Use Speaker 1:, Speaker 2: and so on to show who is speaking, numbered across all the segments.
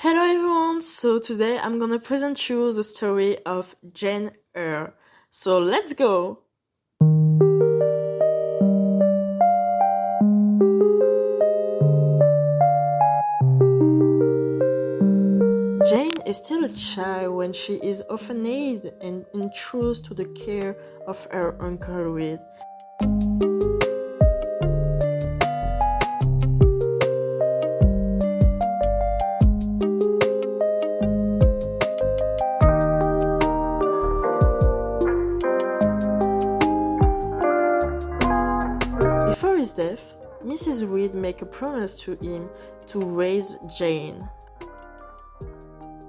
Speaker 1: Hello everyone, so today I'm gonna present you the story of Jane Eyre. So let's go! Jane is still a child when she is orphaned and entrusted to the care of her Uncle Reed. Before his death, Mrs. Reed made a promise to him to raise Jane.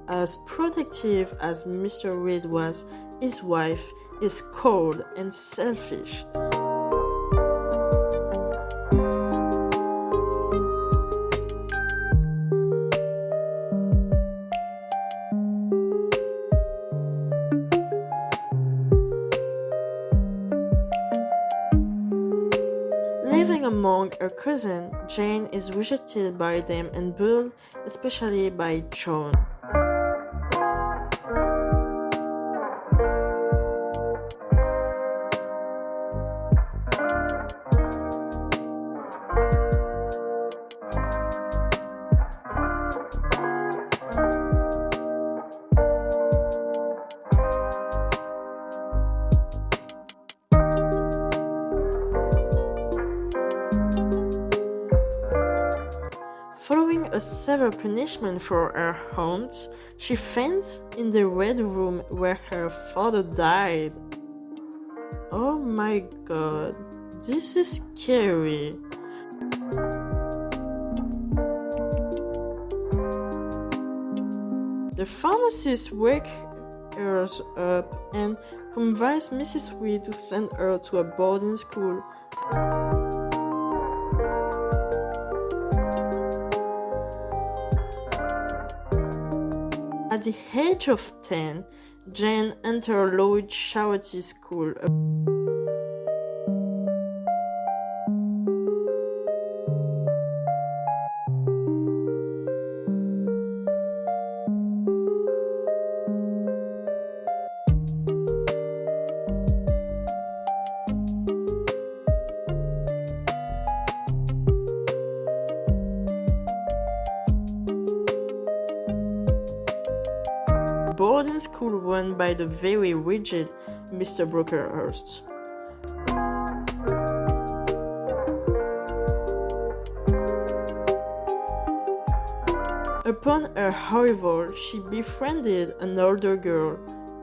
Speaker 1: As protective as Mr. Reed was, his wife is cold and selfish. Living among her cousins, Jane is rejected by them and bullied, especially by John. Following a severe punishment for her aunt, she faints in the red room where her father died. Oh my god, this is scary. The pharmacist wakes her up and convinces Mrs. Reed to send her to a boarding school. At the age of 10, Jane entered Lloyd Charity School. Boarding school run by the very rigid Mr. Brocklehurst. Upon her arrival, she befriended an older girl,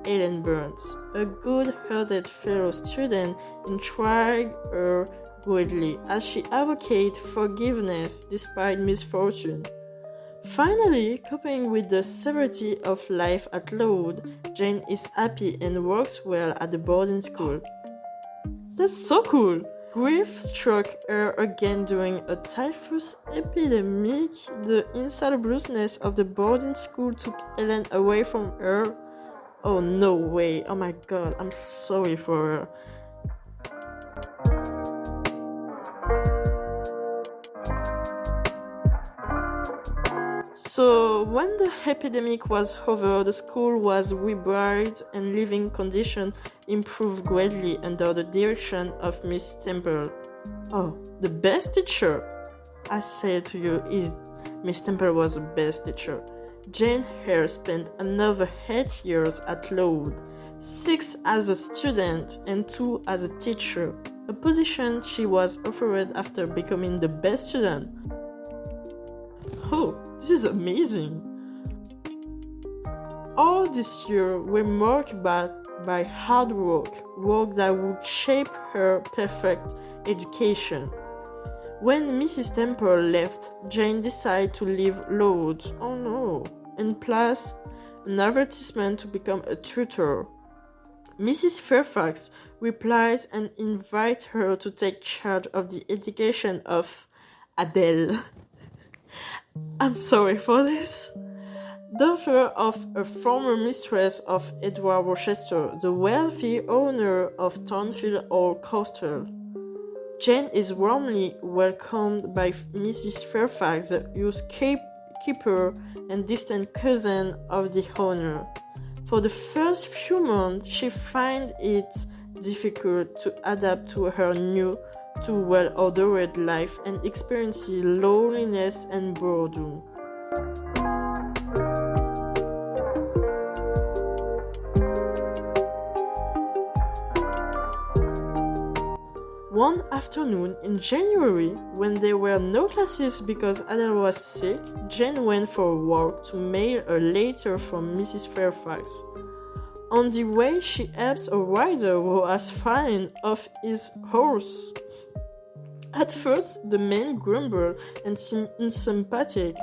Speaker 1: Ellen Burns, a good-hearted fellow student, intrigued her greatly as she advocated forgiveness despite misfortune. Finally, coping with the severity of life at Loud, Jane is happy and works well at the boarding school. That's so cool! Grief struck her again during a typhus epidemic. The insalubrousness of the boarding school took Ellen away from her. Oh no way, oh my god, I'm sorry for her. So, when the epidemic was over, the school was rebuilt and living conditions improved greatly under the direction of Miss Temple. Oh, the best teacher! I say to you, Miss Temple was the best teacher. Jane Eyre spent another 8 years at Loud, 6 as a student and 2 as a teacher, a position she was offered after becoming the best student. Oh, this is amazing! All this year were marked by hard work that would shape her perfect education. When Mrs. Temple left, Jane decided to leave Loud, oh no, and placed an advertisement to become a tutor. Mrs. Fairfax replies and invites her to take charge of the education of Adele. I'm sorry for this. Daughter of a former mistress of Edward Rochester, the wealthy owner of Thornfield Hall Castle. Jane is warmly welcomed by Mrs. Fairfax, whose shopkeeper and distant cousin of the owner. For the first few months, she finds it difficult to adapt to her new to well-ordered life and experiences loneliness and boredom. One afternoon in January, when there were no classes because Adele was sick, Jane went for a walk to mail a letter from Mrs. Fairfax. On the way, she helps a rider who has fallen off his horse. At first, the man grumbled and seemed unsympathetic.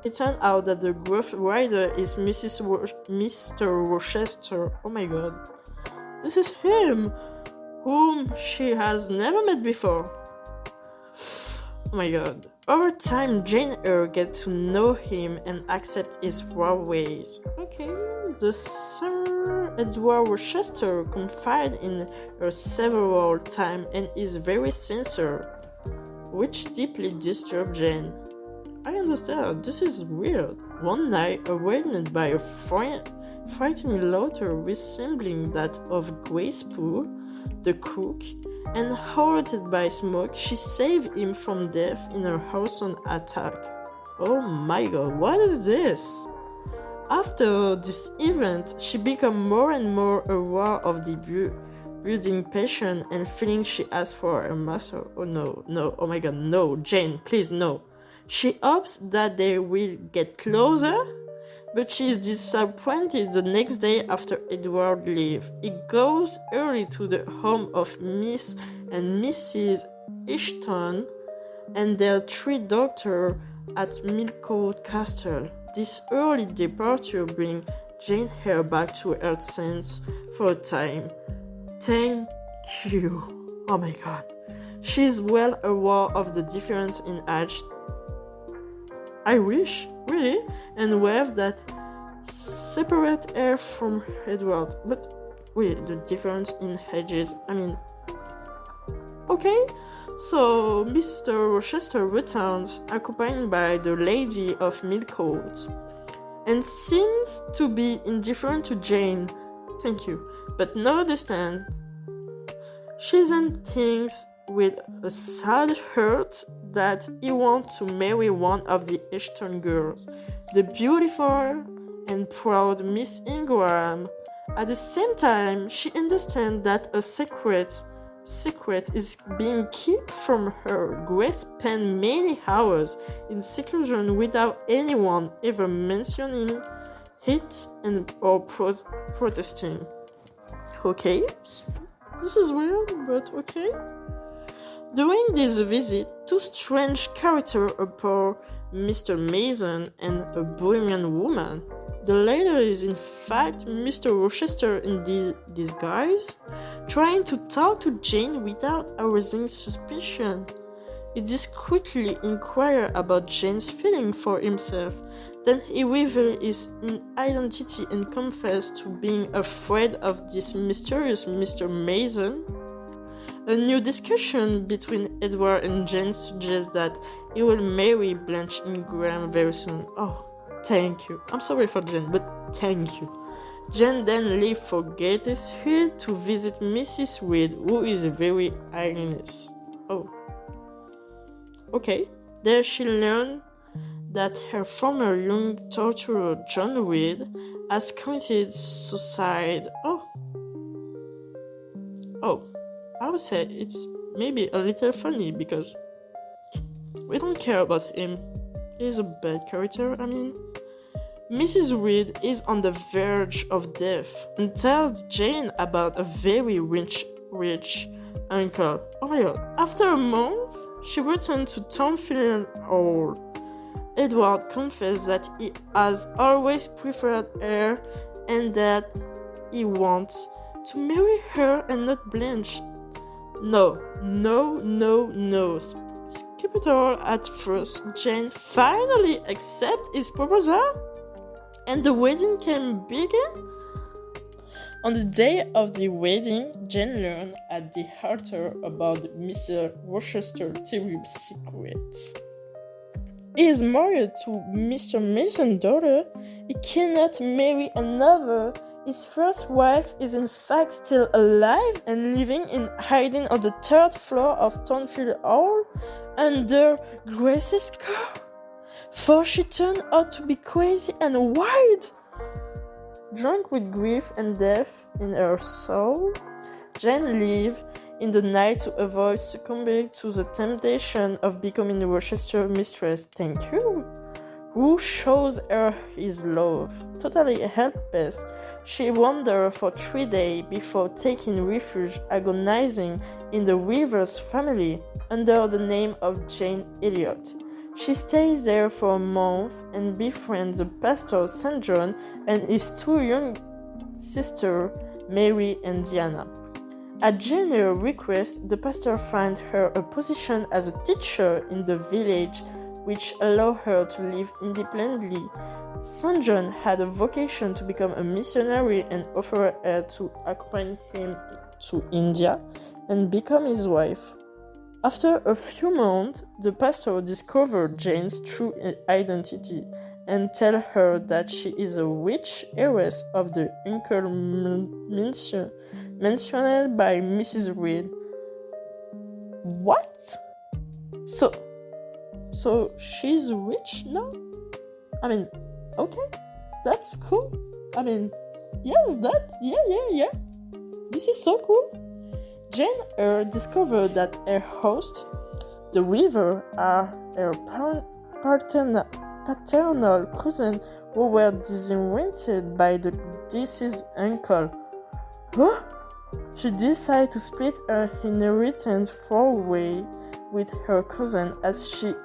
Speaker 1: It turned out that the gruff rider is Mr. Rochester. Oh my god. This is him, whom she has never met before. Oh my god. Over time, Jane Eyre gets to know him and accept his raw ways. Okay, the Sir Edward Rochester confided in her several times and is very sincere, which deeply disturbed Jane. I understand, this is weird. One night, awakened by a frightening laughter resembling that of Grace Poole, the cook, and haunted by smoke, she saved him from death in her house on attack. Oh my god, what is this? After this event, she became more and more aware of the building passion and feeling she has for her master. Oh no, oh my god, no, Jane, please, no. She hopes that they will get closer, but she is disappointed the next day after Edward leaves. He goes early to the home of Miss and Mrs. Ashton and their 3 daughters at Millcote Castle. This early departure brings Jane Eyre back to her senses for a time. Thank you. Oh my god. She is well aware of the difference in age. I wish, really, and wave that separate her from Edward. But wait, the difference in ages, I mean... Okay, so Mr. Rochester returns, accompanied by the Lady of Millcote, and seems to be indifferent to Jane. Thank you. But no distant. She then thinks with a sad hurt that he wants to marry one of the Ashton girls, the beautiful and proud Miss Ingram. At the same time, she understands that a secret is being kept from her. Grace spent many hours in seclusion without anyone ever mentioning it or protesting. Okay, this is weird, but okay. During this visit, 2 strange characters appear, Mr. Mason and a Bohemian woman. The latter is in fact Mr. Rochester in disguise, trying to talk to Jane without arousing suspicion. He discreetly inquires about Jane's feeling for himself. Then he reveals his identity and confesses to being afraid of this mysterious Mr. Mason. A new discussion between Edward and Jane suggests that he will marry Blanche Ingram very soon. Oh, thank you. I'm sorry for Jane, but thank you. Jane then leaves for Gateshead to visit Mrs. Reed, who is very illness. Oh. Okay. There she learned that her former young torturer, John Reed, has committed suicide. Oh. I would say it's maybe a little funny because we don't care about him. He's a bad character, I mean. Mrs. Reed is on the verge of death and tells Jane about a very rich uncle. Oh my god. After a month, she returned to Thornfield Hall. Edward confessed that he has always preferred her and that he wants to marry her and not Blanche. No. capital at first, Jane finally accepts his proposal and the wedding can begin. On the day of the wedding, Jane learned at the altar about Mr. Rochester's terrible secret. He is married to Mr. Mason's daughter. He cannot marry another. His first wife is in fact still alive and living in hiding on the 3rd floor of Thornfield Hall under Grace's car. For she turned out to be crazy and wild. Drunk with grief and death in her soul, Jane lived in the night to avoid succumbing to the temptation of becoming Rochester's mistress. Thank you. Who shows her his love? Totally helpless, she wandered for 3 days before taking refuge, agonizing in the Weavers family under the name of Jane Eyre. She stays there for a month and befriends the pastor St. John and his 2 young sisters, Mary and Diana. At Jane's request, the pastor finds her a position as a teacher in the village, which allows her to live independently. St. John had a vocation to become a missionary and offered her to accompany him to India and become his wife. After a few months, the pastor discovered Jane's true identity and tells her that she is a witch heiress of the uncle mentioned by Mrs. Reed. What? So she's a witch now? I mean, okay, that's cool. I mean, yes, yeah. This is so cool. Jane Eyre discovered that her host, the Weaver, are her paternal cousins who were disinherited by the deceased uncle. Huh? She decided to split her inheritance 4 ways with her cousin as she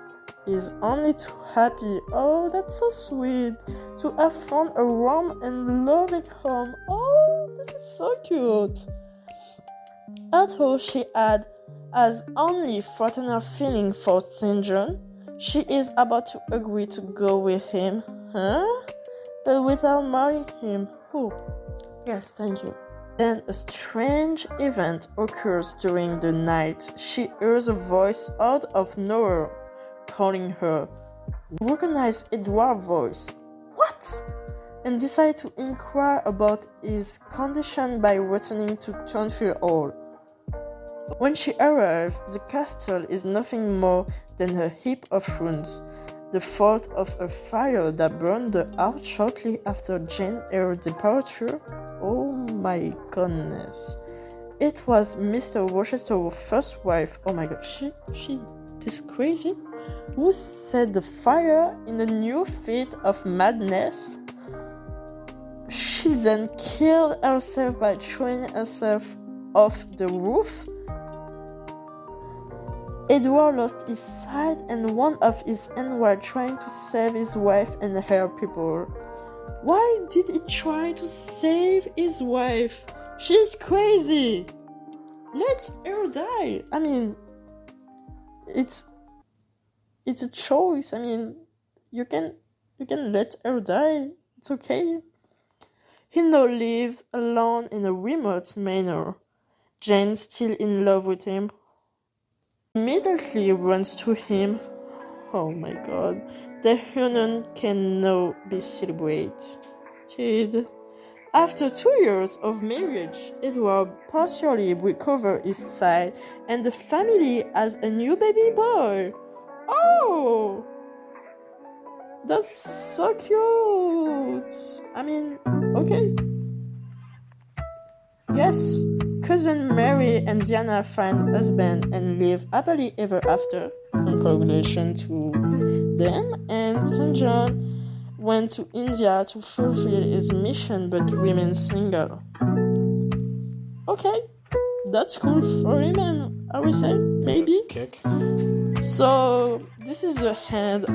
Speaker 1: is only too happy. Oh, that's so sweet. To have found a warm and loving home. Oh, this is so cute. Although she has only fraternal feeling for St. John, she is about to agree to go with him. Huh? But without marrying him. Oh, yes, thank you. Then a strange event occurs during the night. She hears a voice out of nowhere calling her. Recognize Edward's voice. What? And decide to inquire about his condition by returning to Thornfield Hall. When she arrives, the castle is nothing more than a heap of ruins, the fault of a fire that burned out shortly after Jane Eyre's departure. Oh my goodness. It was Mr. Rochester's first wife. Oh my god, she this crazy? Who set the fire in a new fit of madness? She then killed herself by throwing herself off the roof. Edward lost his sight and one of his hands while trying to save his wife and her people. Why did he try to save his wife? She's crazy! Let her die! I mean, it's a choice. I mean, you can let her die. It's okay. He now lives alone in a remote manor. Jane, still in love with him, immediately runs to him. Oh my god. The union can now be celebrated. After 2 years of marriage, Edward partially recovered his sight and the family has a new baby boy. Oh! That's so cute. I mean, okay. Yes. Cousin Mary and Diana find husband and live happily ever after. Congratulations to them. And St. John went to India to fulfill his mission but remains single. Okay, that's cool for him, I would say, maybe. So this is the end